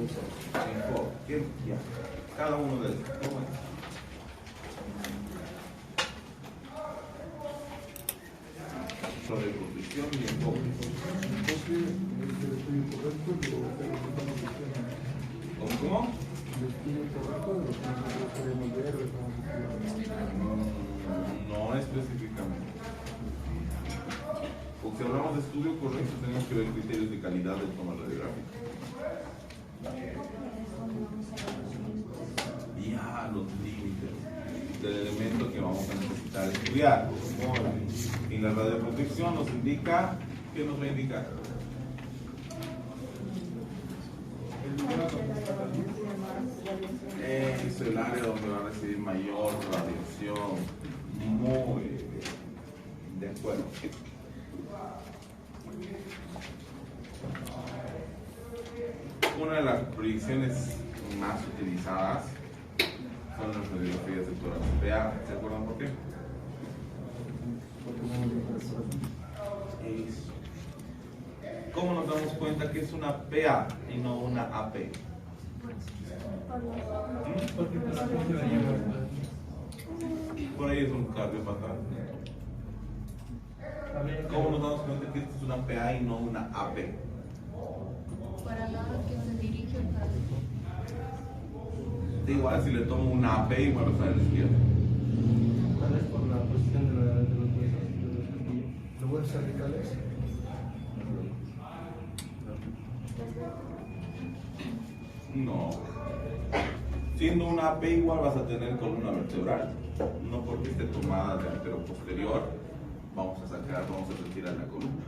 Enfoque. Ya. Cada uno de ellos. ¿Cómo es? Sobre posición y enfoque. ¿Cómo? No específicamente. Porque si hablamos de estudio correcto, tenemos que ver criterios de calidad del toma radiográfica. Ya, los límites del elemento que vamos a necesitar estudiar. Y la radioprotección nos indica, ¿qué nos va a indicar? Es el área donde va a recibir mayor radiación. Muy bien. De acuerdo. Una de las proyecciones más utilizadas son las radiografías de tórax PA. ¿Se acuerdan por qué? Eso. ¿Cómo nos damos cuenta que es una PA y no una AP? Por ahí es un cardiopatán. ¿Cómo nos damos cuenta que esto es una PA y no una AP? Para nada que se dirige al cardio. Da igual si le tomo una AP, igual va a estar a la izquierda. Tal vez por la posición de los huesos cervicales. No. Siendo una AP igual vas a tener columna vertebral. No porque esté tomada de antero posterior, vamos a retirar la columna.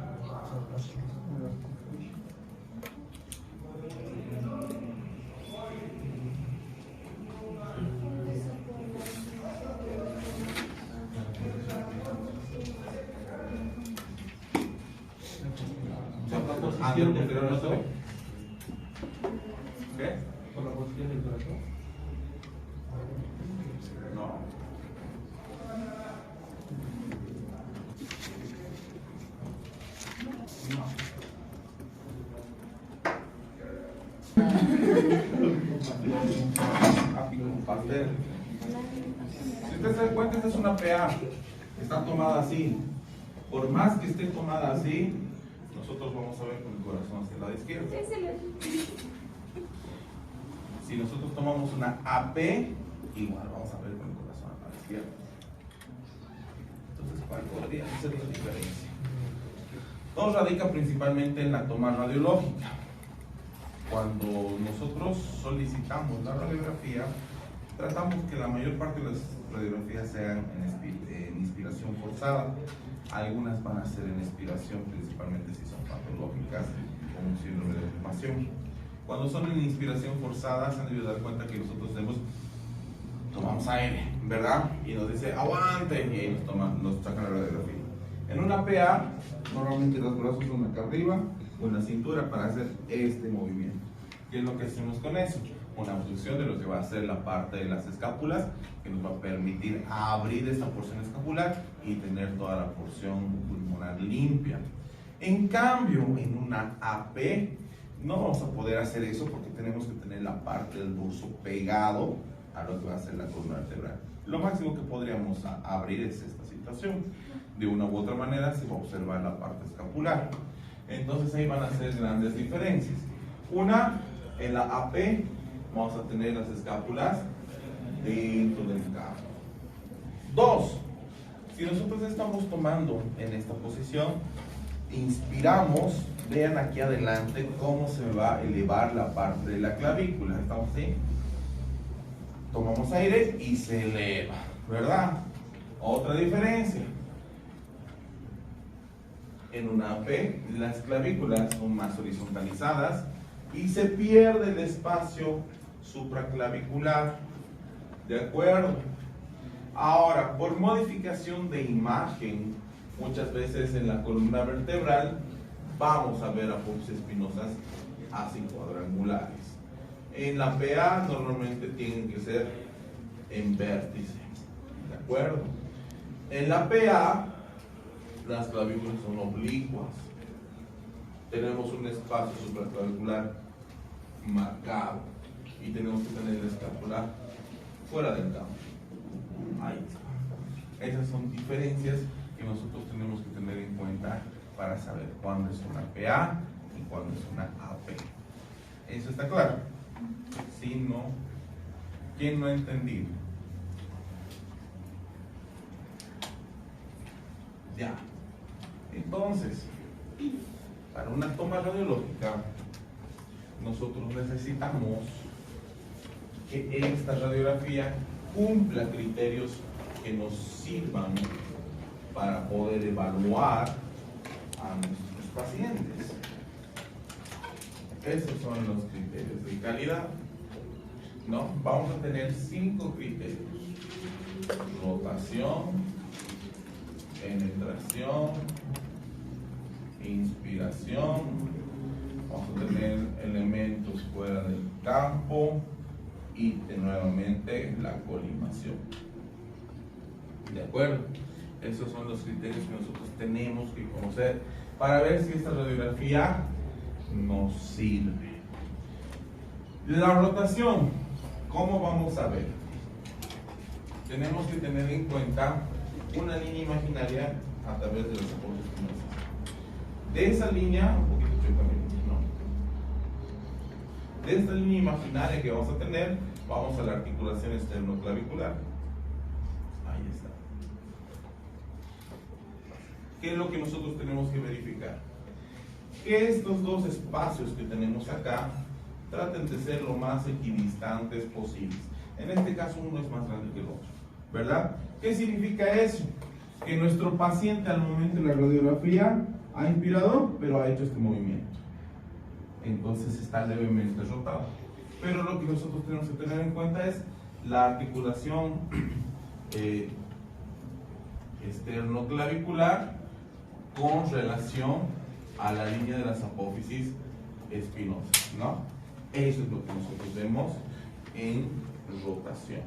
¿Antero posterior no se ve? ¿Qué? Por la posición del corazón. No. No. Pastel. Si usted se da cuenta, esta es una PA. Está tomada así. Por más que esté tomada así, nosotros vamos a ver con el corazón hacia el lado izquierdo. Si nosotros tomamos una AP, igual vamos a ver con el corazón a la izquierda. Entonces, ¿cuál podría ser la diferencia? Todo radica principalmente en la toma radiológica. Cuando nosotros solicitamos la radiografía, tratamos que la mayor parte de las radiografías sean en inspiración forzada. Algunas van a ser en expiración, principalmente si son patológicas, como un síndrome de ocupación. Cuando son en inspiración forzada, se han de dar cuenta que nosotros tomamos aire, ¿verdad? Y nos dice, aguante, y ahí nos sacan la radiografía. En una PA, normalmente los brazos son acá arriba o en la cintura para hacer este movimiento. ¿Qué es lo que hacemos con eso? Una abducción de lo que va a ser la parte de las escápulas, que nos va a permitir abrir esta porción escapular y tener toda la porción pulmonar limpia. En cambio, en una AP, no vamos a poder hacer eso porque tenemos que tener la parte del dorso pegado a lo que va a ser la columna vertebral. Lo máximo que podríamos abrir es esta situación. De una u otra manera se va a observar la parte escapular. Entonces ahí van a ser grandes diferencias. Una, en la AP vamos a tener las escápulas dentro del campo. Dos, si nosotros estamos tomando en esta posición, inspiramos, vean aquí adelante cómo se va a elevar la parte de la clavícula. ¿Estamos así? Tomamos aire y se eleva, ¿verdad? Otra diferencia. En una AP, las clavículas son más horizontalizadas y se pierde el espacio supraclavicular. ¿De acuerdo? Ahora, por modificación de imagen, muchas veces en la columna vertebral vamos a ver apófisis espinosas así cuadrangulares. En la PA normalmente tienen que ser en vértice. ¿De acuerdo? En la PA las clavículas son oblicuas. Tenemos un espacio supraclavicular marcado y tenemos que tener la escápula fuera del campo. Ahí está. Esas son diferencias que nosotros tenemos que tener en cuenta para saber cuándo es una PA y cuándo es una AP. ¿Eso está claro? Si no, ¿quién no ha entendido? Ya. Entonces, para una toma radiológica, nosotros necesitamos que esta radiografía cumpla criterios que nos sirvan para poder evaluar a nuestros pacientes. Esos son los criterios de calidad. ¿No? Vamos a tener 5 criterios: rotación, penetración, inspiración, vamos a tener elementos fuera del campo y nuevamente la colimación. ¿De acuerdo? Esos son los criterios que nosotros tenemos que conocer para ver si esta radiografía nos sirve. La rotación, ¿cómo vamos a ver? Tenemos que tener en cuenta una línea imaginaria a través de los soportes espinosas. De esa línea, un poquito también, ¿no? De esta línea imaginaria que vamos a tener, vamos a la articulación esternoclavicular. Ahí está. ¿Qué es lo que nosotros tenemos que verificar? Que estos dos espacios que tenemos acá traten de ser lo más equidistantes posibles. En este caso uno es más grande que el otro, ¿verdad? ¿Qué significa eso? Que nuestro paciente al momento de la radiografía ha inspirado, pero ha hecho este movimiento. Entonces está levemente rotado. Pero lo que nosotros tenemos que tener en cuenta es la articulación esternoclavicular con relación a la línea de las apófisis espinosas, ¿no? Eso es lo que nosotros vemos en rotación.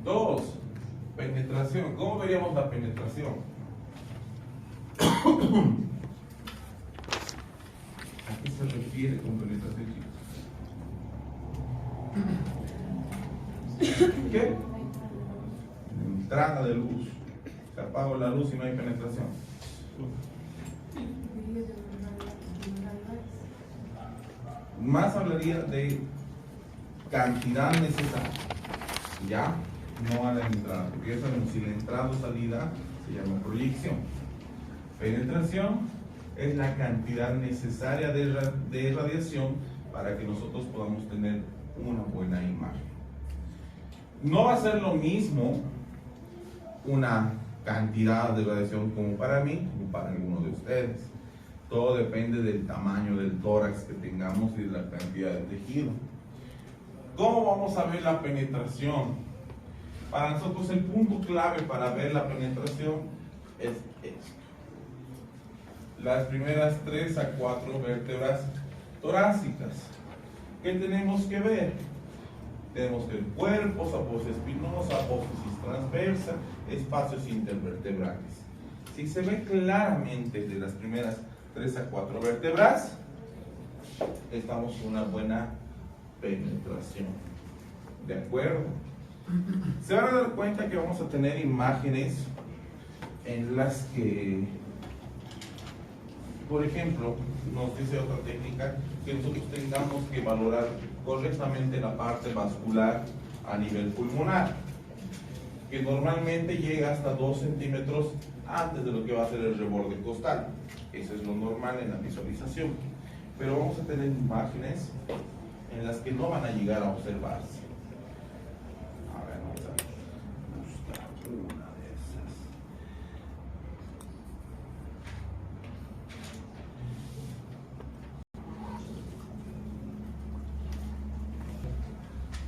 Dos, penetración. ¿Cómo veríamos la penetración? ¿A qué se refiere con penetración, chicos? ¿Qué? Entrada de luz. Se apaga la luz y no hay penetración. Más hablaría de cantidad necesaria, ¿ya? No a la entrada, porque ya sabemos, si la entrada o salida se llama proyección. Penetración es la cantidad necesaria de radiación para que nosotros podamos tener una buena imagen. No va a ser lo mismo una cantidad de radiación como para mí, como para alguno de ustedes. Todo depende del tamaño del tórax que tengamos y de la cantidad de tejido. ¿Cómo vamos a ver la penetración? Para nosotros el punto clave para ver la penetración es esto. Las primeras 3 a 4 vértebras torácicas. ¿Qué tenemos que ver? Tenemos que el cuerpo, apófisis espinosa, apófisis transversa, espacios intervertebrales. Si se ve claramente de las primeras 3 a 4 vértebras, estamos con una buena penetración. ¿De acuerdo? Se van a dar cuenta que vamos a tener imágenes en las que, por ejemplo, nos dice otra técnica que nosotros tengamos que valorar correctamente la parte vascular a nivel pulmonar, que normalmente llega hasta 2 centímetros antes de lo que va a ser el reborde costal. Eso es lo normal en la visualización. Pero vamos a tener imágenes en las que no van a llegar a observarse. A ver, vamos a buscar una de esas.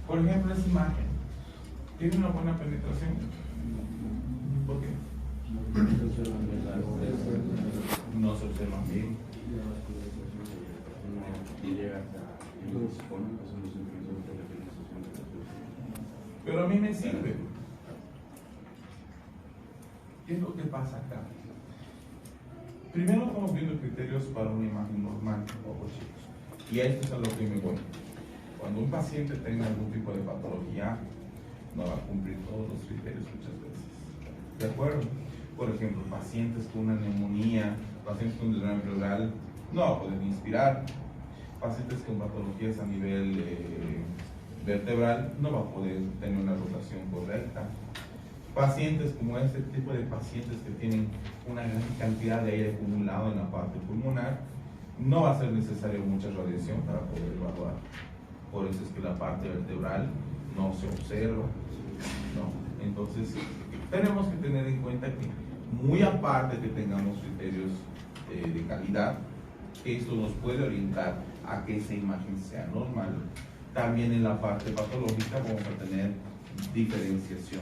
Por ejemplo, esa imagen tiene una buena penetración. ¿Por qué? No se observan bien. Pero a mí me sirve. ¿Qué es lo que pasa acá? Primero estamos viendo criterios para una imagen normal, ojo chicos. Y a esto es a lo que me voy. Cuando un paciente tenga algún tipo de patología, no va a cumplir todos los criterios muchas veces. ¿De acuerdo? Por ejemplo, pacientes con una neumonía, pacientes con derrame pleural, no va a poder inspirar. Pacientes con patologías a nivel vertebral, no va a poder tener una rotación correcta. Pacientes como este tipo de pacientes que tienen una gran cantidad de aire acumulado en la parte pulmonar, no va a ser necesario mucha radiación para poder evaluar. Por eso es que la parte vertebral no se observa. No. Entonces, tenemos que tener en cuenta que, muy aparte que tengamos criterios de calidad, esto nos puede orientar a que esa imagen sea normal. También en la parte patológica vamos a tener diferenciación.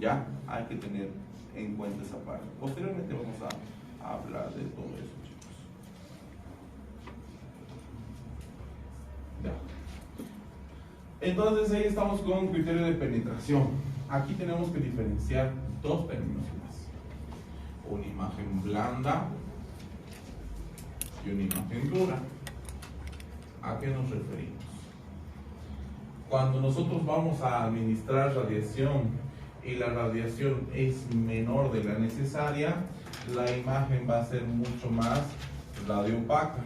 Ya hay que tener en cuenta esa parte. Posteriormente vamos a hablar de todo eso, chicos. Ya. Entonces ahí estamos con un criterio de penetración. Aquí tenemos que diferenciar dos términos más: una imagen blanda y una imagen dura. ¿A qué nos referimos? Cuando nosotros vamos a administrar radiación y la radiación es menor de la necesaria, la imagen va a ser mucho más radioopaca,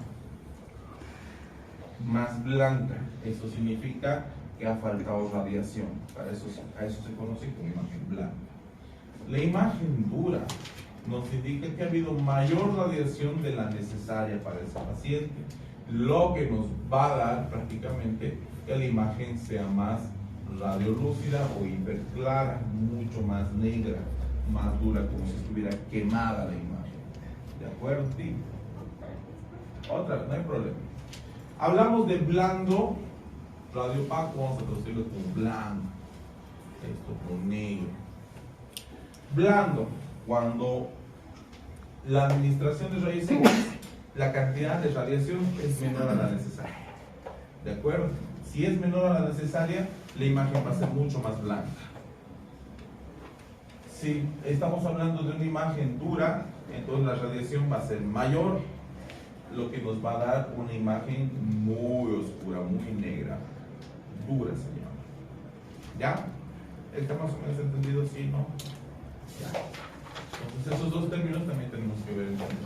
más blanca. Eso significa que ha faltado radiación. A eso se conoce como imagen blanca. La imagen dura nos indica que ha habido mayor radiación de la necesaria para ese paciente, lo que nos va a dar prácticamente que la imagen sea más radiolúcida o hiperclara, mucho más negra, más dura, como si estuviera quemada la imagen. ¿De acuerdo? Sí. Otra, no hay problema. Hablamos de blando, radioopaco, vamos a traducirlo como blanco, esto con negro. Blando, cuando la administración de rayos X, la cantidad de radiación es menor a la necesaria. ¿De acuerdo? Si es menor a la necesaria, la imagen va a ser mucho más blanca. Si estamos hablando de una imagen dura, entonces la radiación va a ser mayor, lo que nos va a dar una imagen muy oscura, muy negra, dura se llama. ¿Ya? ¿Está más o menos entendido? ¿Sí? ¿No? Ya. Entonces esos dos términos también tenemos que ver en cuenta.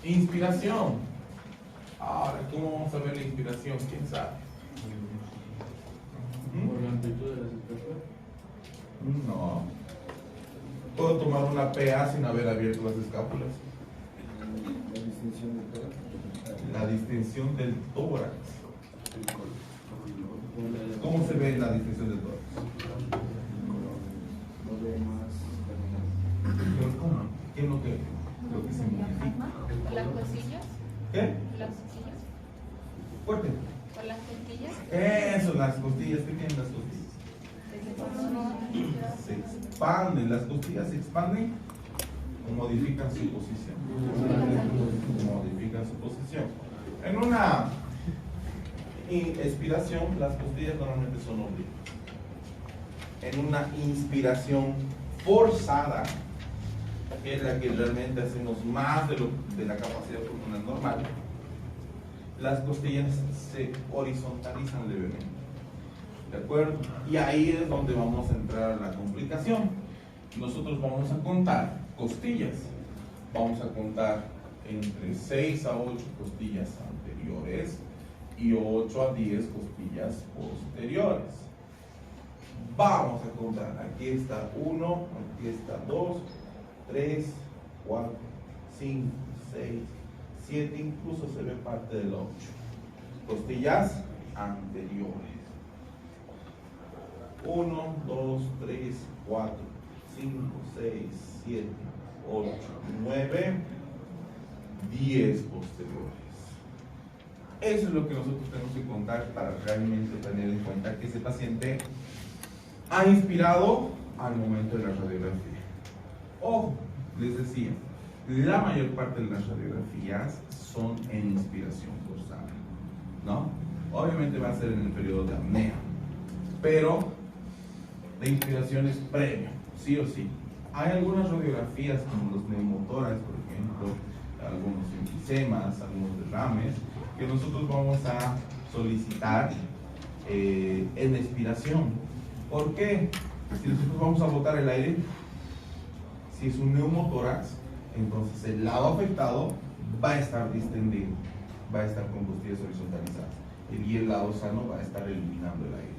Inspiración. Ahora, ¿cómo vamos a ver la inspiración? ¿Quién sabe? Por la amplitud de la situación. No. ¿Puedo tomar una PA sin haber abierto las escápulas? La distinción del tórax. La distensión del tórax. ¿Cómo se ve la distensión del tórax? Lo veo más. ¿Pero cómo? ¿Qué es lo que se modifica? ¿Las costillas? ¿Qué? ¿Las costillas? Fuerte. ¿Con las costillas? Eso, las costillas. ¿Qué tienen las costillas? Se expanden. Las costillas se expanden o modifican su posición. Modifican su posición. En una expiración, las costillas normalmente son oblicuas. En una inspiración forzada, que es la que realmente hacemos más de la capacidad pulmonar normal, las costillas se horizontalizan levemente. ¿De acuerdo? Y ahí es donde vamos a entrar a la complicación. Nosotros vamos a contar costillas. Vamos a contar entre 6 a 8 costillas anteriores y 8 a 10 costillas posteriores. Vamos a contar. Aquí está 1, aquí está 2, 3, 4, 5, 6, 7, incluso se ve parte del 8. Costillas anteriores. 1, 2, 3, 4, 5, 6, 7, 8, 9, 10 posteriores. Eso es lo que nosotros tenemos que contar para realmente tener en cuenta que ese paciente ha inspirado al momento de la radiografía. Ojo, les decía, la mayor parte de las radiografías son en inspiración forzada, ¿no? Obviamente va a ser en el periodo de apnea, pero de inspiración es previo, sí o sí. Hay algunas radiografías como los neumotórax, por ejemplo, algunos emfisemas, algunos derrames, que nosotros vamos a solicitar en expiración. ¿Por qué? Si nosotros vamos a botar el aire, si es un neumotórax, entonces el lado afectado va a estar distendido, va a estar con costillas horizontalizadas, y el lado sano va a estar eliminando el aire.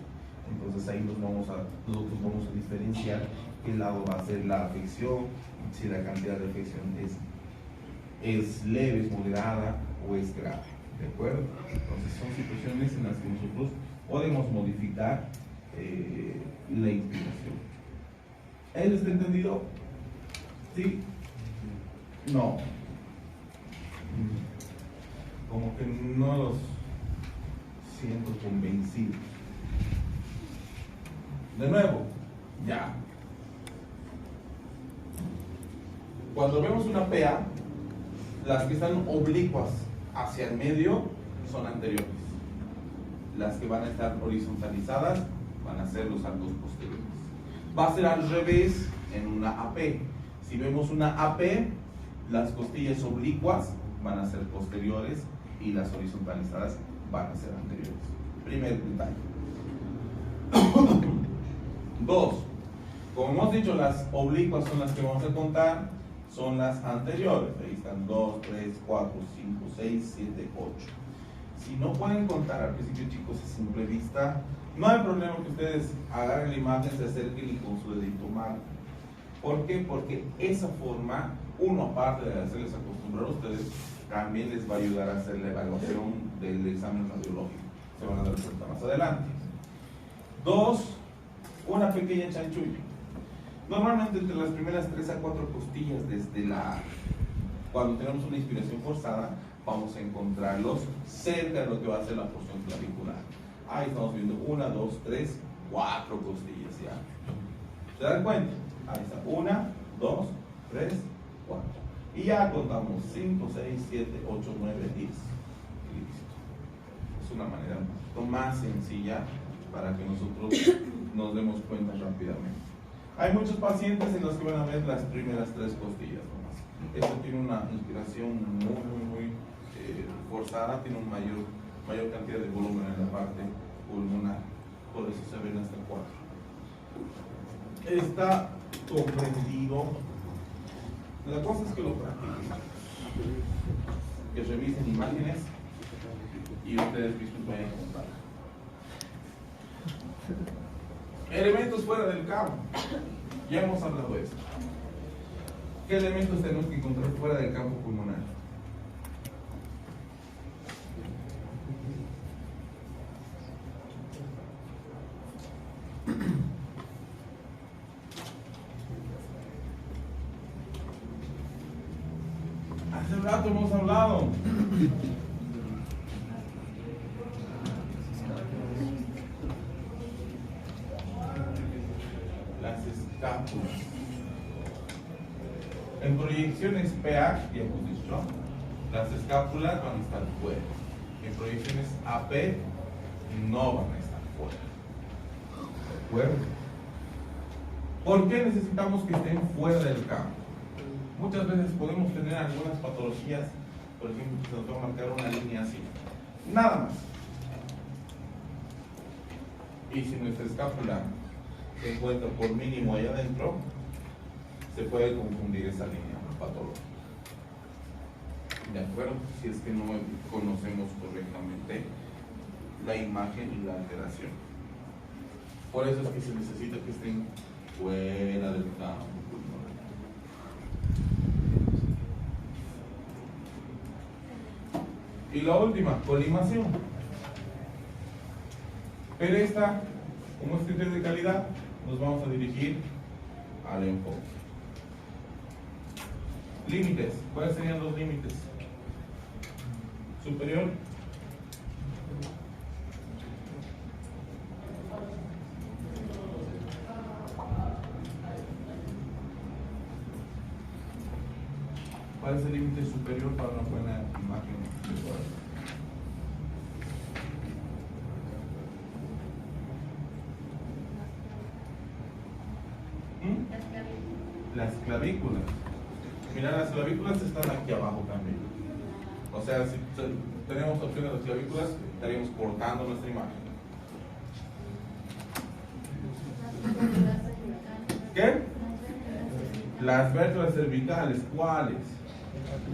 Entonces ahí nosotros vamos a diferenciar qué lado va a ser la afección, si la cantidad de afección es leve, es moderada o es grave, ¿de acuerdo? Entonces son situaciones en las que nosotros podemos modificar la inspiración. ¿Él está entendido? ¿Sí? No. Como que no los siento convencidos. De nuevo, ya. Cuando vemos una PA, las que están oblicuas hacia el medio son anteriores. Las que van a estar horizontalizadas van a ser los arcos posteriores. Va a ser al revés en una AP. Si vemos una AP, las costillas oblicuas van a ser posteriores y las horizontalizadas van a ser anteriores. Primer detalle. 2. Como hemos dicho, las oblicuas son las que vamos a contar, son las anteriores. Ahí están 2, 3, 4, 5, 6, 7, 8. Si no pueden contar al principio, chicos, a simple vista, no hay problema que ustedes agarren la imagen, se acerquen y con su dedito marquen. ¿Por qué? Porque esa forma, uno, aparte de hacerles acostumbrar a ustedes, también les va a ayudar a hacer la evaluación del examen radiológico. Se van a dar cuenta más adelante. 2. Una pequeña chanchulla. Normalmente entre las primeras 3 a 4 costillas cuando tenemos una inspiración forzada, vamos a encontrarlos cerca de lo que va a ser la porción clavicular. Ahí estamos viendo 1, 2, 3, 4 costillas ya. ¿Se dan cuenta? Ahí está, 1, 2, 3, 4. Y ya contamos 5, 6, 7, 8, 9, 10. Listo. Es una manera un poquito más sencilla para que nosotros nos demos cuenta rápidamente. Hay muchos pacientes en los que van a ver las primeras 3 costillas nomás. Esto tiene una inspiración muy forzada, tiene una mayor cantidad de volumen en la parte pulmonar, por eso se ven hasta 4. Está comprendido. La cosa es que lo practiquen, que revisen imágenes y ustedes mismos vayan a contar. Elementos fuera del campo. Ya hemos hablado de esto. ¿Qué elementos tenemos que encontrar fuera del campo pulmonar? Hace un rato hemos hablado. Las escápulas. En proyecciones PA, ya hemos dicho, las escápulas van a estar fuera. En proyecciones AP no van a estar fuera. ¿De acuerdo? ¿Por qué necesitamos que estén fuera del campo? Muchas veces podemos tener algunas patologías, por ejemplo, que se nos va a marcar una línea así. Nada más. Y si nuestra escápula se encuentra por mínimo allá adentro, se puede confundir esa línea patológica. ¿De acuerdo? Si es que no conocemos correctamente la imagen y la alteración. Por eso es que se necesita que estén fuera del campo pulmonar. Y la última, colimación. Pero esta, como es criterio de calidad, nos vamos a dirigir al enfoque. Límites. ¿Cuáles serían los límites? Superior. ¿Cuál es el límite superior para una buena imagen visual? ¿Mm? Las clavículas. Mira, las clavículas están aquí abajo también. O sea, si tenemos opción de las clavículas, estaríamos cortando nuestra imagen. ¿Qué? Las vértebras cervicales, ¿cuáles?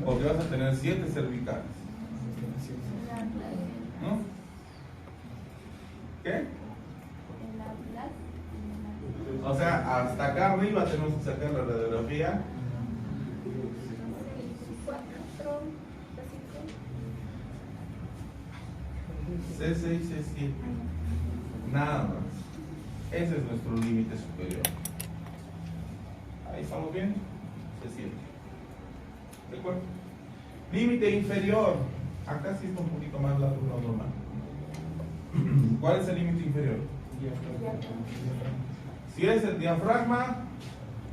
Porque vas a tener 7 cervicales. ¿No? ¿Qué? O sea, hasta acá arriba tenemos que sacar la radiografía. C6, C7. Nada más. Ese es nuestro límite superior. Ahí estamos bien. C7. ¿De acuerdo? Límite inferior. Acá sí está un poquito más largo de lo normal. ¿Cuál es el límite inferior? Si es el diafragma,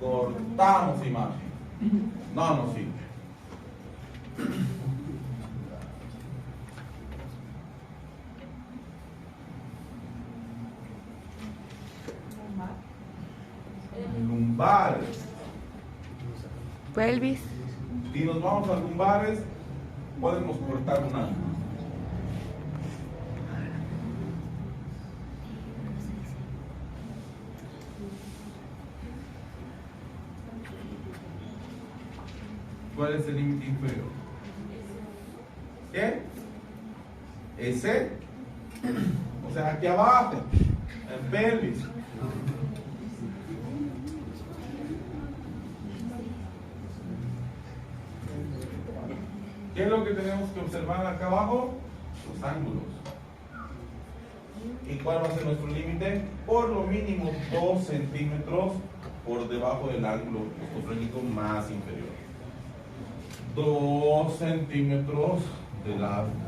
cortamos imagen. No nos sirve. Lumbares. Pelvis. Si nos vamos a lumbares, podemos cortar una. ¿Cuál es el límite inferior? ¿Qué? Ese. O sea, aquí abajo, en pelvis. ¿Qué es lo que tenemos que observar acá abajo? Los ángulos. ¿Y cuál va a ser nuestro límite? Por lo mínimo 2 centímetros por debajo del ángulo costofrénico más inferior. 2 centímetros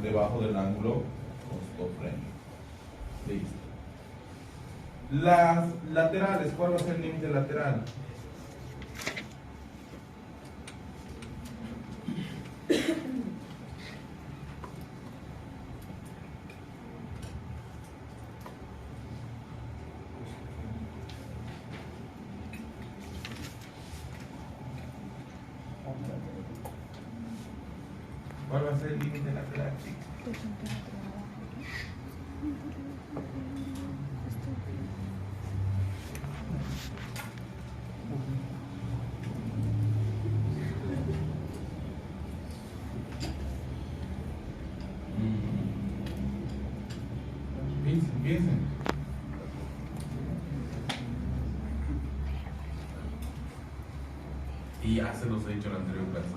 debajo del ángulo costofrénico. Listo. Las laterales, ¿cuál va a ser el límite lateral? ¿Cuál va a ser el límite lateral, chicos? Piensen. Y ya se los he dicho en la anterior clase.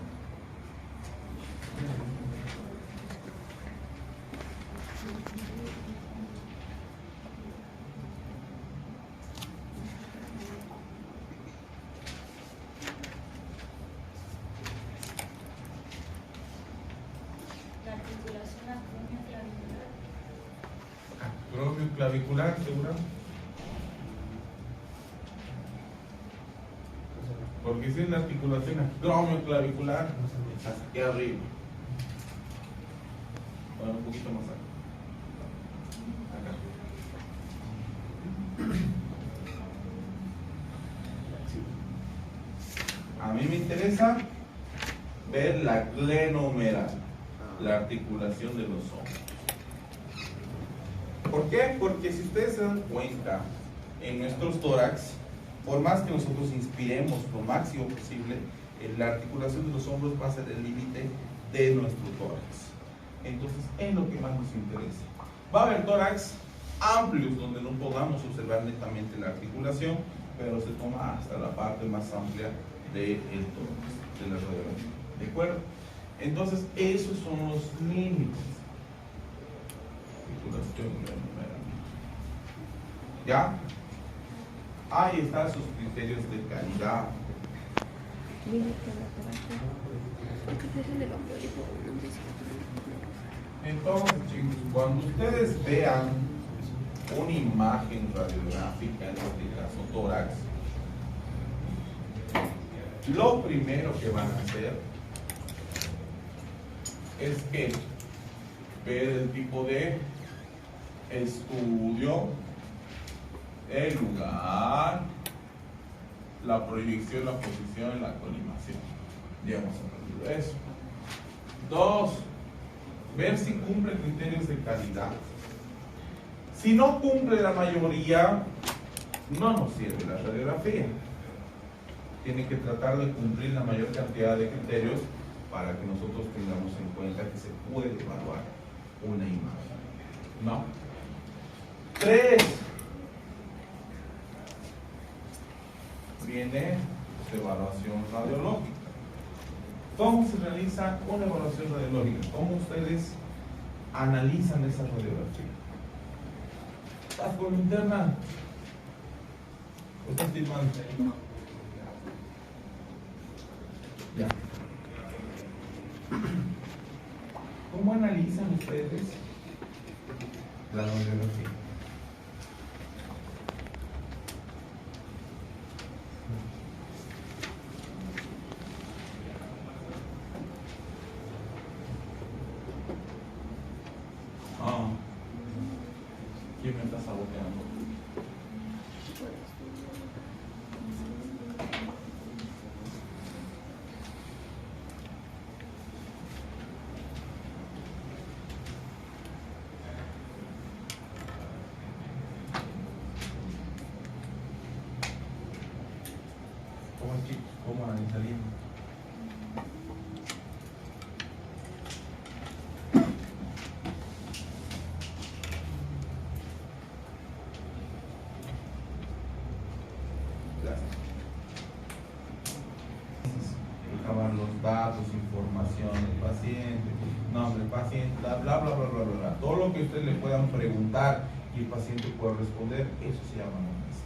La articulación acromioclavicular. Acromioclavicular, ¿seguro? Porque si es la articulación acromioclavicular, hasta aquí arriba. Bueno, un poquito más acá. A mí me interesa ver la glenohumeral, la articulación de los hombros. ¿Por qué? Porque si ustedes se dan cuenta, en nuestros tórax, por más que nosotros inspiremos lo máximo posible, la articulación de los hombros va a ser el límite de nuestro tórax. Entonces, es lo que más nos interesa. Va a haber tórax amplios donde no podamos observar netamente la articulación, pero se toma hasta la parte más amplia del tórax, de la radiografía. ¿De acuerdo? Entonces, esos son los límites. ¿Ya? Ahí están sus criterios de calidad. Entonces, chicos, cuando ustedes vean una imagen radiográfica, en este caso tórax, lo primero que van a hacer es que ver el tipo de estudio, el lugar, la proyección, la posición y la colimación. Ya hemos aprendido eso. 2. Ver si cumple criterios de calidad. Si no cumple la mayoría, no nos sirve la radiografía. Tiene que tratar de cumplir la mayor cantidad de criterios para que nosotros tengamos en cuenta que se puede evaluar una imagen. ¿No? 3. Viene la evaluación radiológica. ¿Cómo se realiza una evaluación radiológica? ¿Cómo ustedes analizan esa radiografía? ¿Estás con linterna? ¿O estás filmando? Ya. ¿Cómo analizan ustedes la radiografía? ¿Quién me está saboteando? ¿Cómo chicos? ¿Cómo analizaríamos? Recabar los datos, información del paciente, nombre del paciente, bla, bla, bla, bla, bla, bla. Todo lo que ustedes le puedan preguntar y el paciente pueda responder, eso se llama análisis.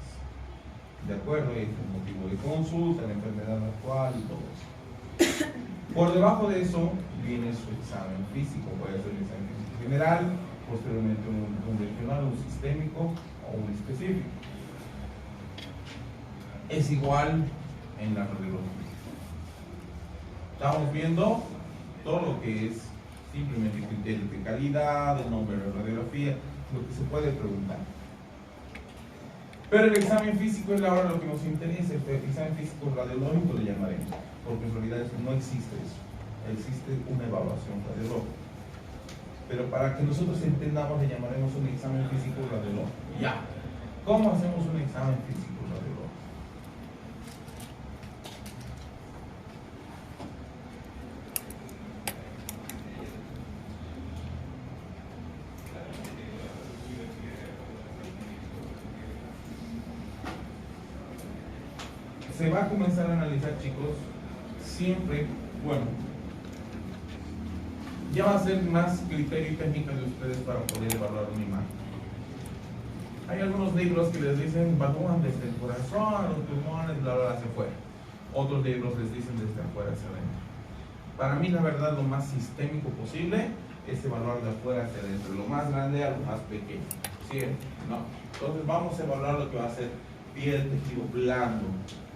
¿De acuerdo? Es el motivo de consulta, la enfermedad actual y todo eso. Por debajo de eso viene su examen físico, puede ser un examen físico general, posteriormente un regional, un sistémico o un específico. Es igual en la radiología. Estamos viendo todo lo que es simplemente criterios de calidad, el nombre de la radiografía, lo que se puede preguntar. Pero el examen físico es ahora lo que nos interesa. El examen físico radiológico le llamaremos, porque en realidad no existe eso. Existe una evaluación radiológica. Pero para que nosotros entendamos, le llamaremos un examen físico radiológico. Ya. ¿Cómo hacemos un examen físico radiológico? Se va a comenzar a analizar, chicos, siempre, bueno, ya va a ser más criterio y técnica de ustedes para poder evaluar una imagen. Hay algunos libros que les dicen evalúan desde el corazón, los pulmones, bla, bla, hacia afuera. Otros libros les dicen desde afuera hacia adentro. Para mí, la verdad, lo más sistémico posible es evaluar de afuera hacia adentro, lo más grande a lo más pequeño. ¿Sí? No. Entonces vamos a evaluar lo que va a ser piel, tejido blando.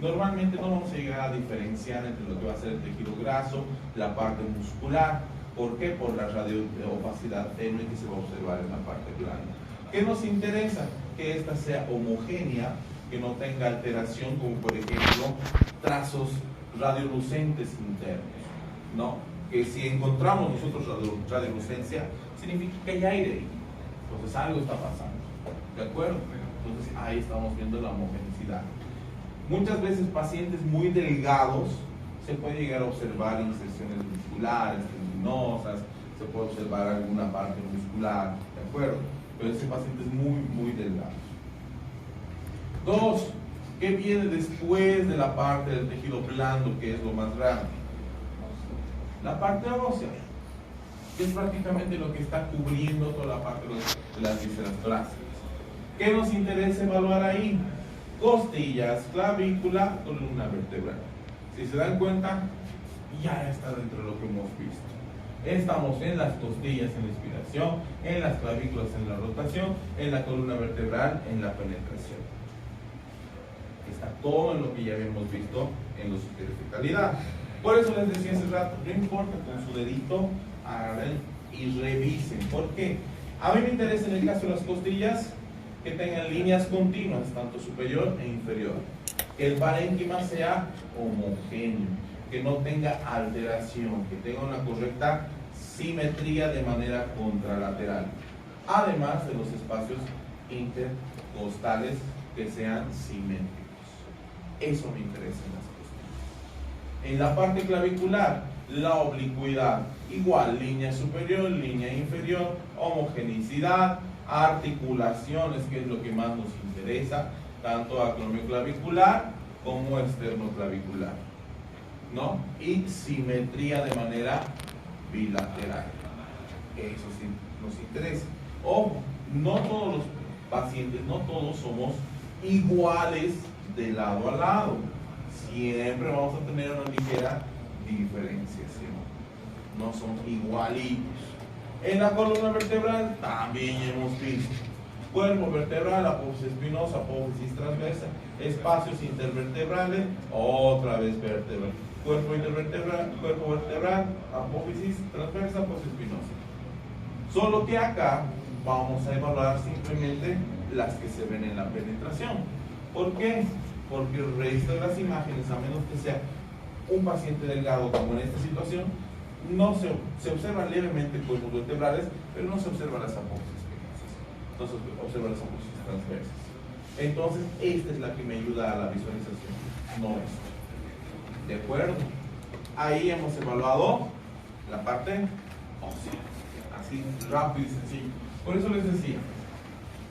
Normalmente no vamos a llegar a diferenciar entre lo que va a ser el tejido graso, la parte muscular. ¿Por qué? Por la radioopacidad tenue que se va a observar en la parte blanda. ¿Qué nos interesa? Que esta sea homogénea, que no tenga alteración, como por ejemplo trazos radiolucentes internos, ¿no? Que si encontramos nosotros radiolucencia, significa que hay aire ahí. Entonces algo está pasando, ¿de acuerdo? Entonces ahí estamos viendo la homogeneidad. Muchas veces pacientes muy delgados se puede llegar a observar inserciones musculares, tendinosas, se puede observar alguna parte muscular, ¿de acuerdo? Pero ese paciente es muy delgado. 2. ¿Qué viene después de la parte del tejido blando, que es lo más grande? La parte ósea, que es prácticamente lo que está cubriendo toda la parte de las vísceras torácicas. ¿Qué nos interesa evaluar ahí? Costillas, clavícula, columna vertebral. Si se dan cuenta, ya está dentro de lo que hemos visto. Estamos en las costillas en la inspiración, en las clavículas en la rotación, en la columna vertebral en la penetración. Está todo en lo que ya habíamos visto en los criterios de calidad. Por eso les decía hace rato, no importa, con su dedito agarren y revisen. ¿Por qué? A mí me interesa en el caso de las costillas que tengan líneas continuas, tanto superior e inferior. que el parénquima sea homogéneo, que no tenga alteración, que tenga una correcta simetría de manera contralateral, además de los espacios intercostales que sean simétricos. Eso me interesa en las cuestiones. En la parte clavicular, la oblicuidad, igual, línea superior, línea inferior, homogeneicidad, articulaciones, que es lo que más nos interesa, tanto acromioclavicular como externoclavicular, ¿no? Y simetría de manera bilateral. Eso sí nos interesa. Ojo, no todos los pacientes, no todos somos iguales de lado a lado. Siempre vamos a tener una ligera diferenciación. No son igualitos. En la columna vertebral también hemos visto cuerpo vertebral, apófisis espinosa, apófisis transversa, espacios intervertebrales, otra vez vértebra, cuerpo intervertebral, cuerpo vertebral, apófisis transversa, apófisis espinosa. Solo que acá vamos a evaluar simplemente las que se ven en la penetración. ¿Por qué? Porque el resto de las imágenes, a menos que sea un paciente delgado como en esta situación, no se observan levemente cuerpos vertebrales, pero no se observan las apófisis espinosas, no se observan las apófisis transversas. Entonces, esta es la que me ayuda a la visualización, no esta. ¿De acuerdo? Ahí hemos evaluado la parte ósea, así rápido y sencillo. Por eso les decía,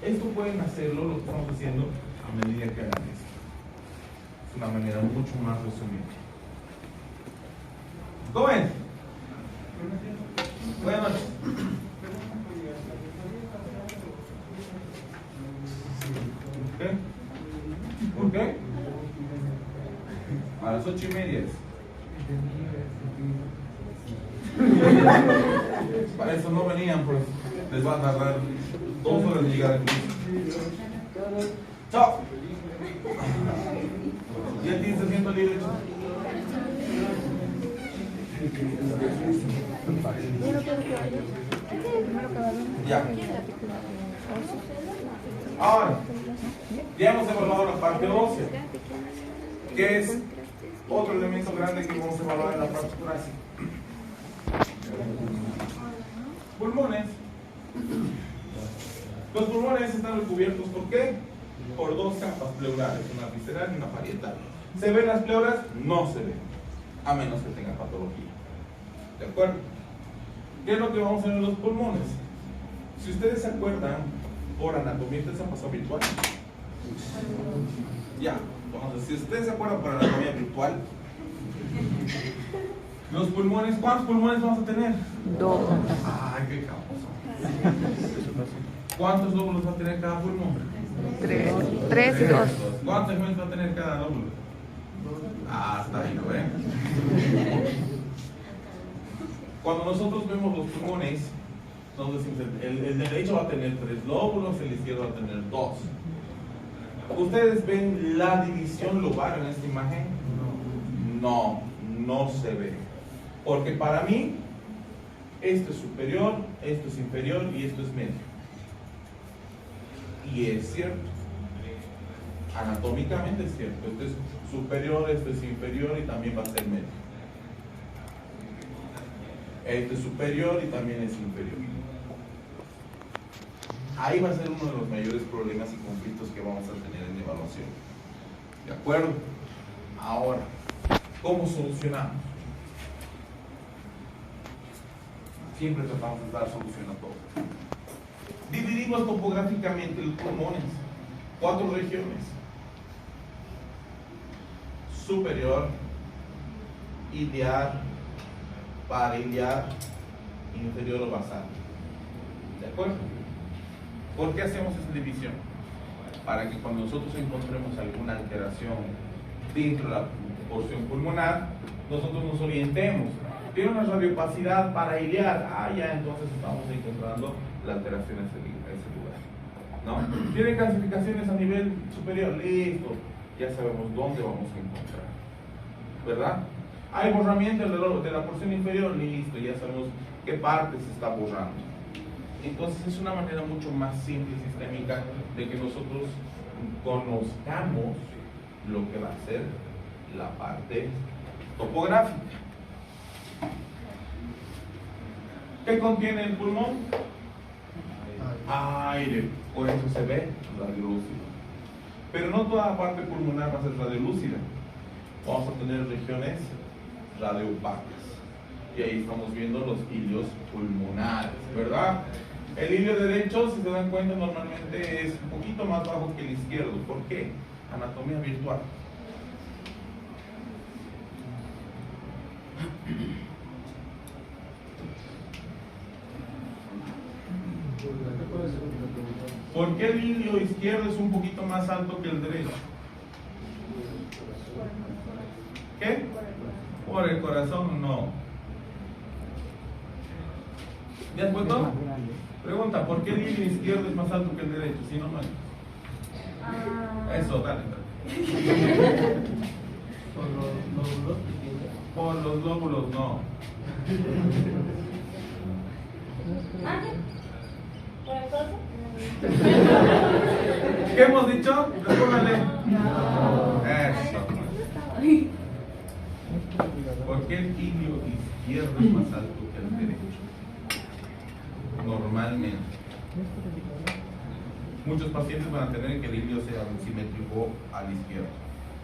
esto pueden hacerlo, lo que estamos haciendo, a medida que hagan esto. Es una manera mucho más resumida. ¿Cómo ven? Buenas noches. ¿Por qué? A las 8:30. Para eso no venían, pues les va a tardar 2 horas en llegar aquí. Chao. ¿Ya tienes asiento libre? Ya. Ahora, ya hemos evaluado la parte ósea, que es otro elemento grande que vamos a evaluar en la parte torácica. Pulmones. Los pulmones están recubiertos, ¿por qué? Por 2 capas pleurales, una visceral y una parietal. ¿Se ven las pleuras? No se ven, a menos que tengan patología. ¿De acuerdo? ¿Qué es lo que vamos a ver en los pulmones? Si ustedes se acuerdan, por anatomía, ¿ustedes han pasado virtual? Ya, entonces, si ustedes se acuerdan por anatomía virtual, los pulmones, ¿cuántos pulmones vamos a tener? 2. Ay, qué caos. ¿Cuántos lóbulos va a tener cada pulmón? 3 y 2. ¿Cuántos segmentos va a tener cada lóbulo? Hasta ahí, ¿no ven? Cuando nosotros vemos los pulmones, nos decimos, el derecho va a tener 3 lóbulos, el izquierdo va a tener 2. ¿Ustedes ven la división lobar en esta imagen? No, no se ve. Porque para mí, esto es superior, esto es inferior y esto es medio. Y es cierto. Anatómicamente es cierto. Esto es superior, esto es inferior y también va a ser medio. Esto es superior y también es inferior. Ahí va a ser uno de los mayores problemas y conflictos que vamos a tener en la evaluación. ¿De acuerdo? Ahora, ¿cómo solucionamos? Siempre tratamos de dar solución a todo. Dividimos topográficamente los pulmones. 4 regiones. Superior, iliar, parailiar, inferior o basal. ¿De acuerdo? ¿Por qué hacemos esa división? Para que cuando nosotros encontremos alguna alteración dentro de la porción pulmonar, nosotros nos orientemos. Tiene una radiopacidad parailiar, ya entonces estamos encontrando la alteración en ese lugar, ¿no? Tiene calcificaciones a nivel superior, listo, ya sabemos dónde vamos a encontrar, ¿verdad? Hay borramiento de la porción inferior, listo, ya sabemos qué parte se está borrando. Entonces es una manera mucho más simple y sistémica de que nosotros conozcamos lo que va a ser la parte topográfica. ¿Qué contiene el pulmón? Aire, por eso se ve radiolúcido. Pero no toda la parte pulmonar va a ser radiolúcida. Vamos a tener regiones radioopacas. Y ahí estamos viendo los ilios pulmonares, ¿verdad? El ilio derecho, si se dan cuenta, normalmente es un poquito más bajo que el izquierdo. ¿Por qué? Anatomía virtual. ¿Por qué el ilio izquierdo es un poquito más alto que el derecho? ¿Qué? Por el corazón, no. ¿De acuerdo? Pregunta, ¿por qué el ilio izquierdo es más alto que el derecho? Si no, no es. Eso, dale. ¿Por los lóbulos? Por los lóbulos, no. ¿Por el corazón? ¿Qué hemos dicho? Respóndale. Eso. ¿Por qué el ilio izquierdo es más alto que el derecho? Normalmente. Muchos pacientes van a tener que el ilio sea simétrico al izquierdo,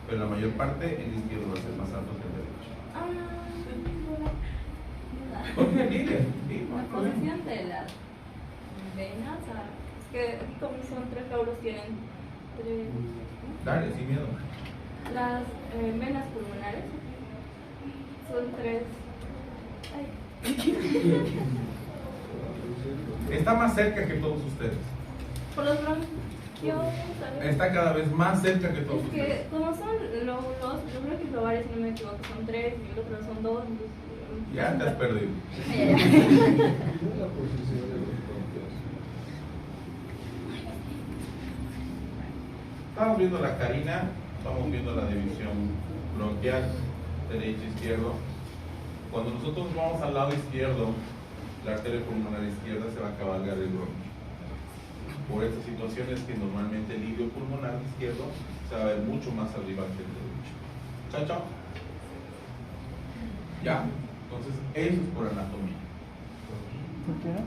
pero la mayor parte el izquierdo va a ser más alto que el derecho. ¿Por qué el ilio? Sí, no hay La problema. posición de las venas, que aquí como son tres lóbulos tienen tres, ¿no? Dale, sin miedo. Las venas pulmonares son tres. Está más cerca que todos ustedes. Por los bronquios, ¿sabes? Está cada vez más cerca que todos Es ustedes. que como son lóbulos, los bronquios lobales, si no me equivoco, son tres y el otro son dos. Entonces, Ya te has perdido. Estamos viendo la carina, estamos viendo la división bronquial, derecho, izquierdo. Cuando nosotros vamos al lado izquierdo, la arteria pulmonar izquierda se va a cabalgar el bronquio. Por estas situaciones que normalmente el ilio pulmonar izquierdo se va a ver mucho más arriba que el derecho. Chao, chao. Ya, entonces eso es por anatomía.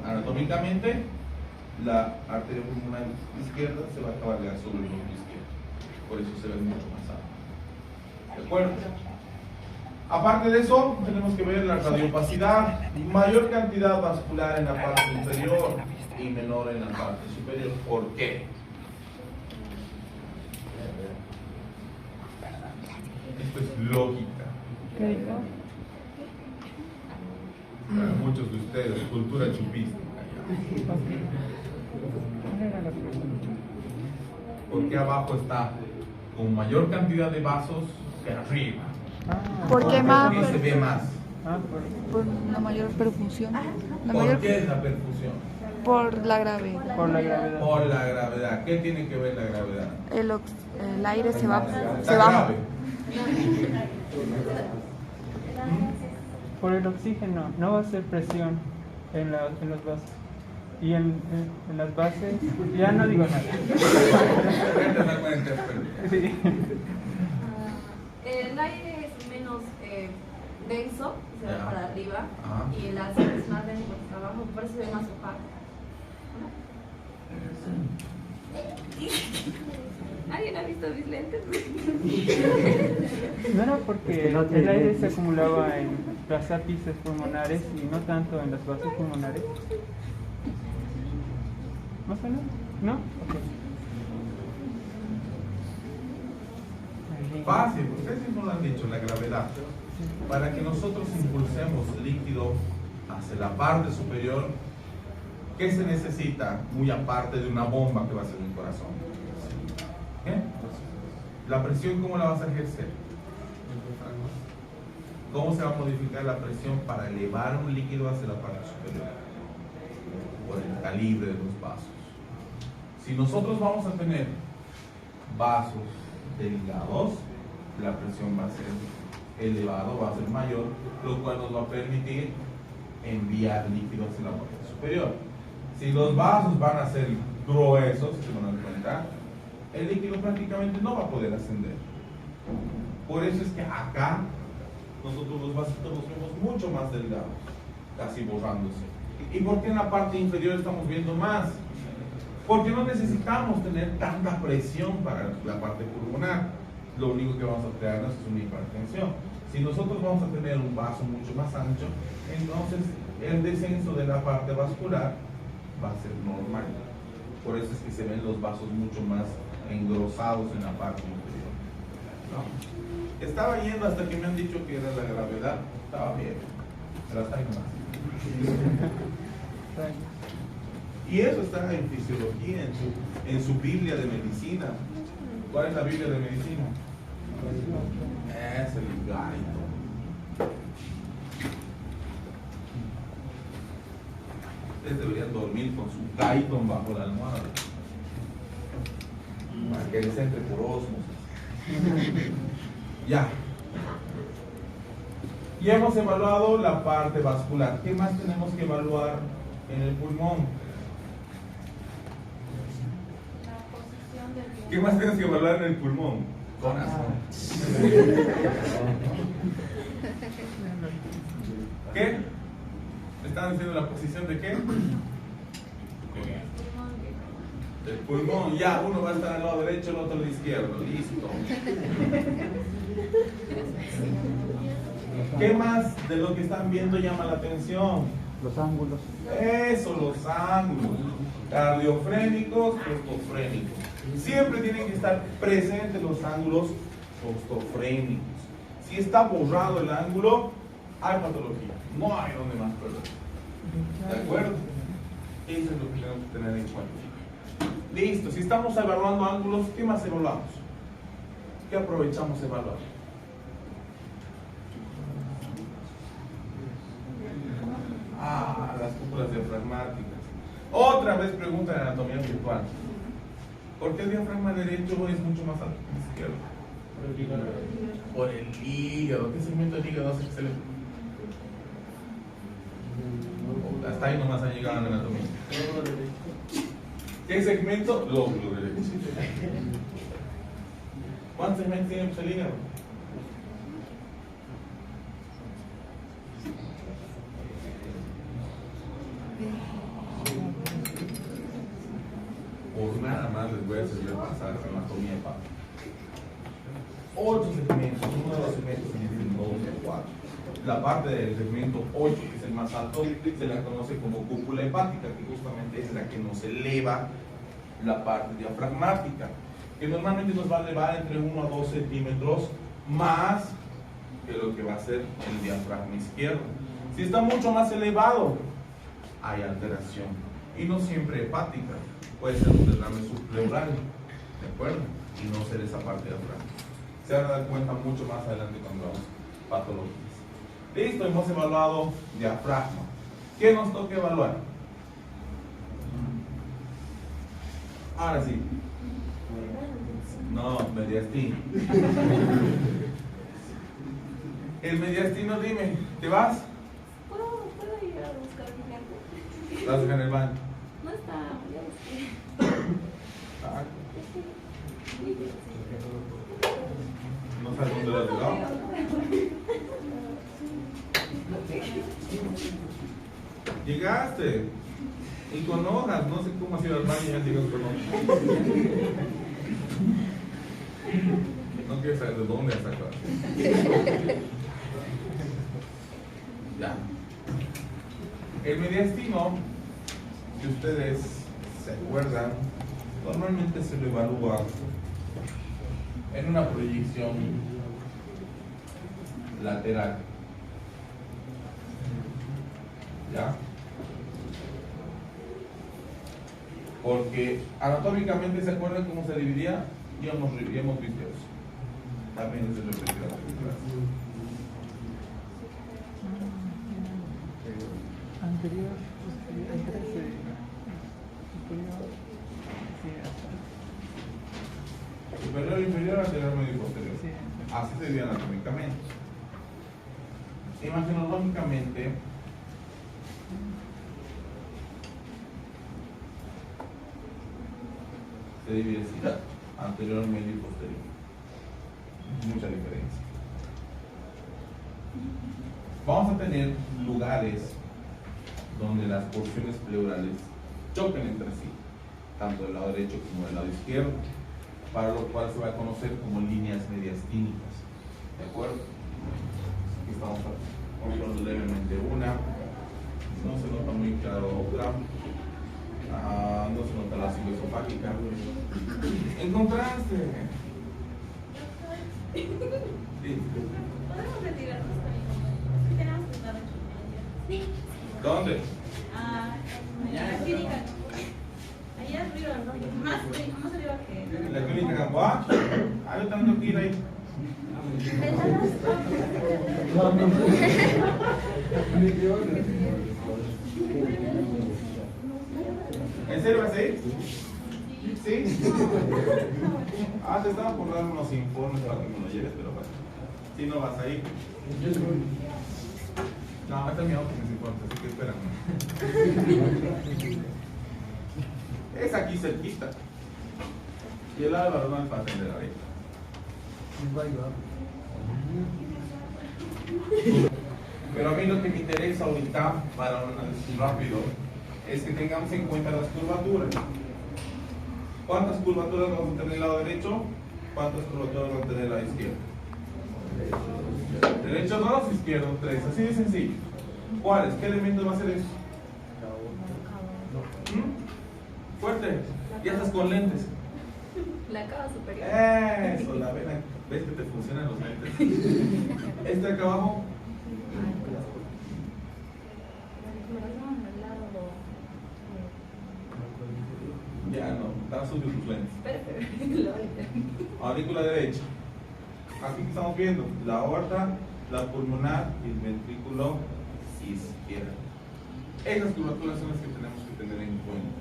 Anatómicamente, la arteria pulmonar izquierda se va a cabalgar sobre el bronquio izquierdo. Por eso se ve mucho más alto. ¿De acuerdo? Aparte de eso, tenemos que ver la radiopacidad. Mayor cantidad vascular en la parte inferior y menor en la parte superior. ¿Por qué? Esto es lógica. ¿Qué dijo? Para muchos de ustedes, cultura chupística. Porque abajo está con mayor cantidad de vasos que arriba. ¿Por qué más? Porque se ve más. Por una mayor perfusión. La ¿Por mayor, qué es la perfusión? por la gravedad. Por la gravedad. Por la gravedad. ¿Qué tiene que ver la gravedad? El aire se va. Está grave. Por el oxígeno, no va a ser presión en los vasos. Y en las bases, ya no digo nada. Sí. el aire es menos denso, se va Ya. para arriba, Ajá. y el ácido es más denso por abajo, por eso se ve más opaco. ¿Alguien ha visto mis lentes? No era porque el aire se acumulaba en las ápices pulmonares y no tanto en las bases pulmonares. ¿Más o menos? ¿No? Ok. Fácil, ustedes mismos lo han dicho, la gravedad. Para que nosotros impulsemos líquido hacia la parte superior, ¿qué se necesita? Muy aparte de una bomba que va a ser el corazón. ¿Qué? La presión, ¿cómo la vas a ejercer? ¿Cómo se va a modificar la presión para elevar un líquido hacia la parte superior? Por el calibre de los vasos. Si nosotros vamos a tener vasos delgados, la presión va a ser elevado, va a ser mayor, lo cual nos va a permitir enviar líquido hacia la parte superior. Si los vasos van a ser gruesos, si se van a dar cuenta, el líquido prácticamente no va a poder ascender. Por eso es que acá nosotros los vasitos los vemos mucho más delgados, casi borrándose. ¿Y por qué en la parte inferior estamos viendo más? Porque no necesitamos tener tanta presión para la parte pulmonar. Lo único que vamos a crearnos es una hipertensión. Si nosotros vamos a tener un vaso mucho más ancho, entonces el descenso de la parte vascular va a ser normal. Por eso es que se ven los vasos mucho más engrosados en la parte inferior, ¿no? Estaba yendo hasta que me han dicho que era la gravedad. Estaba bien, pero hasta ahí nomás. Y eso está en fisiología, en su Biblia de medicina. ¿Cuál es la Biblia de medicina? Es el Guyton. Ustedes deberían dormir con su Guyton bajo la almohada, para que les entre por osmosis. Ya. Y hemos evaluado la parte vascular. ¿Qué más tenemos que evaluar en el pulmón? La posición del ¿Qué más tienes que evaluar en el pulmón? Corazón. ¿Qué? ¿Me estaban diciendo la posición de qué? Del pulmón. Ya, uno va a estar al lado derecho, el otro al lado izquierdo. Listo. ¿Qué más de lo que están viendo llama la atención? Los ángulos. Eso, los ángulos. Cardiofrénicos, postofrénicos. Siempre tienen que estar presentes los ángulos postofrénicos. Si está borrado el ángulo, hay patología. No hay donde más perder. ¿De acuerdo? Eso es lo que tenemos que tener en cuenta. Listo. Si estamos evaluando ángulos, ¿qué más evaluamos? ¿Qué aprovechamos a evaluar? Las cúpulas diafragmáticas. Otra vez pregunta de anatomía virtual. ¿Por qué el diafragma derecho es mucho más alto que el izquierdo? Por el hígado. ¿Qué segmento del hígado hace que se le... Hasta ahí nomás han llegado a la anatomía. ¿Qué segmento? Lóbulo derecho. ¿Cuántos segmentos tiene el hígado? Por nada más les voy a hacer repasar la anatomía de Pablo. 8 segmentos, uno de los segmentos se divide en 2 o 4. La parte del segmento 8, que es el más alto, se la conoce como cúpula hepática, que justamente es la que nos eleva la parte diafragmática, que normalmente nos va a elevar entre 1 a 2 centímetros más que lo que va a ser el diafragma izquierdo. Si está mucho más elevado, hay alteración, y no siempre hepática. Puede ser un derrame subpleural, ¿de acuerdo? Y no ser esa parte de atrás. Se van a dar cuenta mucho más adelante cuando vamos patologías. Listo, hemos evaluado diafragma. ¿Qué nos toca evaluar? Ahora sí. No, mediastino. El mediastino, dime, ¿te vas? ¿Puedo ir a buscar mi gente? Vas a dejar en el baño. No está, ya busqué. Ah, no sabes dónde lo has dejado. Llegaste. Y con hojas, no sé cómo has ido al baño y ya llegas con hojas. No quiero saber de dónde has sacado. Ya. El mediastino, si ustedes se acuerdan, normalmente se lo evalúa en una proyección lateral. ¿Ya? Porque anatómicamente, ¿se acuerdan cómo se dividía? Ya hemos visto eso. También es el repetido. Anterior, Superior, inferior, anterior, medio y posterior. Sí. Así se divide anatómicamente. Imaginológicamente, se divide así: anterior, medio y posterior. Mucha diferencia. vamos a tener lugares donde las porciones pleurales choquen entre sí, tanto del lado derecho como del lado izquierdo, para lo cual se va a conocer como líneas mediastínicas. ¿De acuerdo? Aquí estamos mostrando levemente una, no se nota muy claro otra, no se nota la esofágica. ¿Encontraste? Sí. ¿Podemos retirarnos también? Sí, tenemos que estar aquí. Sí. ¿Dónde? En la clínica. Allá arriba, ¿no? Más arriba que. ¿La clínica Gamboa? Ah, yo también tengo que ir ahí. ¿En serio vas a ir? ¿Sí? Te estaba por dar unos informes para que me los lleves, pero bueno. Si no vas a ir. No, este es mi auto, mis informes, así que espérame. Es aquí cerquita. Y el Álvaro no es para atender ahorita. Pero a mí lo que me interesa ahorita, para un análisis rápido, es que tengamos en cuenta las curvaturas. ¿Cuántas curvaturas vamos a tener en el lado derecho? ¿Cuántas curvaturas vamos a tener en el lado izquierdo? Derecho 2, izquierdo 3. Así de sencillo. ¿Cuáles? ¿Qué elementos va a ser eso? Fuerte. Ya estás con lentes. La cava superior. Eso, la vena. ¿Ves que te funcionan los lentes? Este acá abajo. Ya no, están subios tus lentes. Aurícula derecha. Aquí que estamos viendo la aorta, la pulmonar y el ventrículo izquierdo. Esas curvaturas son las que tenemos que tener en cuenta.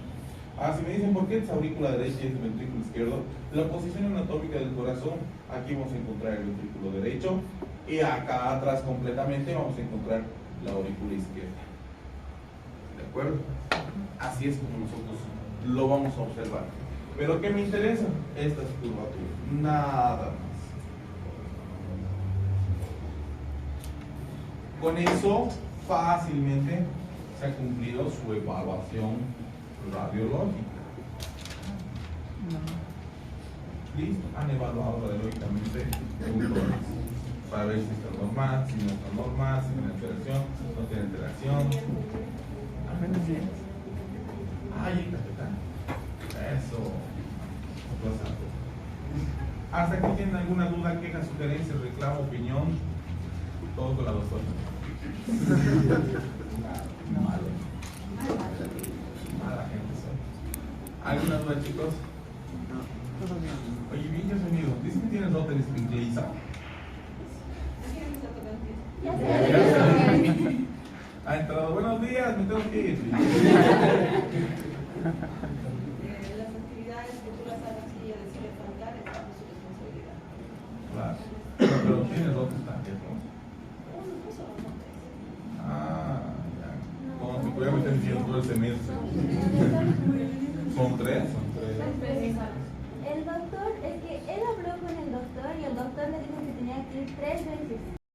Si me dicen por qué es aurícula derecha y es el ventrículo izquierdo, la posición anatómica del corazón, aquí vamos a encontrar el ventrículo derecho y acá atrás completamente vamos a encontrar la aurícula izquierda. ¿De acuerdo? Así es como nosotros lo vamos a observar. Pero ¿qué me interesa? Estas curvaturas, nada más. Con eso fácilmente se ha cumplido su evaluación radiológica. Listo, han evaluado radiológicamente puntos para ver si está normal, si no está normal, si tiene alteración, no tiene alteración. Buenos días. Ay, eso. ¿Hasta aquí tienen alguna duda, queja, sugerencia, reclamo, opinión? Todo con la doctora. Malo. Mala gente soy. ¿Alguna duda, chicos? Oye, bien, yo soy amigo. Dicen que tienes dote de Isa. Ha entrado. Buenos días, me tengo que ir. Las actividades que tú las hagas y ella decide faltar es bajo su responsabilidad. Claro. Pero tienes dotes también, ¿no? Ya. Como si pudiera meter diciendo todo el semestre. Son tres. El doctor, es que él habló con el doctor y el doctor le dijo que tenía que ir 3 veces.